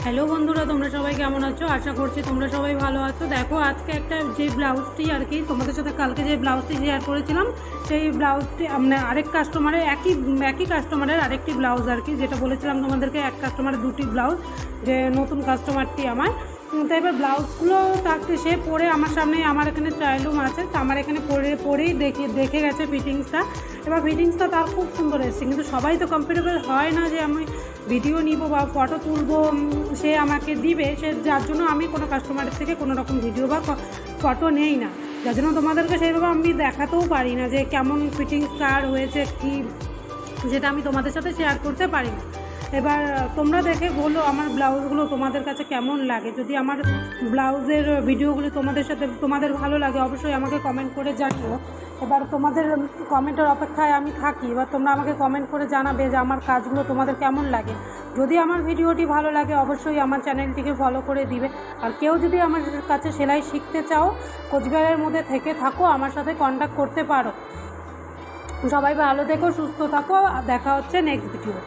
Hello বন্ধুরা, তোমরা সবাই কেমন আছো? আশা করছি তোমরা সবাই ভালো আছো। দেখো, আজকে একটা যে ব্লাউজটি আর কি তোমাদের সাথে কালকে যে ব্লাউজটি শেয়ার করেছিলাম, সেই ব্লাউজটি মানে আরেক কাস্টমারের একই কাস্টমারের আরেকটি ব্লাউজ আর কি, যেটা বলেছিলাম তোমাদেরকে এক কাস্টমারের দুটি ব্লাউজ, যে নতুন কাস্টমারটি আমার। তো এবার ব্লাউজগুলো তাকে সে পরে আমার সামনে, আমার এখানে ট্রায়াল রুম আছে, তো আমার এখানে পরেই দেখে গেছে ফিটিংসটা। এবার ফিটিংসটা তার খুব সুন্দর এসেছে, কিন্তু সবাই তো কমফোর্টেবল হয় না যে আমি ভিডিও নিব বা ফটো তুলবো, সে আমাকে দিবে, সে যার জন্য আমি কোনো কাস্টমারের থেকে কোনো রকম ভিডিও বা ফটো নেই না, যার জন্য তোমাদেরকে সেইভাবে আমি দেখাতেও পারি না যে কেমন ফিটিংস কার হয়েছে কি, যেটা আমি তোমাদের সাথে শেয়ার করতে পারি না। এবার তোমরা দেখে বলো আমার ব্লাউজগুলো তোমাদের কাছে কেমন লাগে। যদি আমার ব্লাউজের ভিডিওগুলি তোমাদের ভালো লাগে, অবশ্যই আমাকে কমেন্ট করে জানিও। এবার তোমাদের কমেন্টের অপেক্ষায় আমি থাকি, এবার তোমরা আমাকে কমেন্ট করে জানাবে যে আমার কাজগুলো তোমাদের কেমন লাগে। যদি আমার ভিডিওটি ভালো লাগে, অবশ্যই আমার চ্যানেলটিকে ফলো করে দিবে। আর কেউ যদি আমার কাছে সেলাই শিখতে চাও, কোচবিহারের মধ্যে থেকে থাকো, আমার সাথে কন্ট্যাক্ট করতে পারো। সবাই ভালো থেকো, সুস্থ থাকো, দেখা হচ্ছে নেক্সট ভিডিও।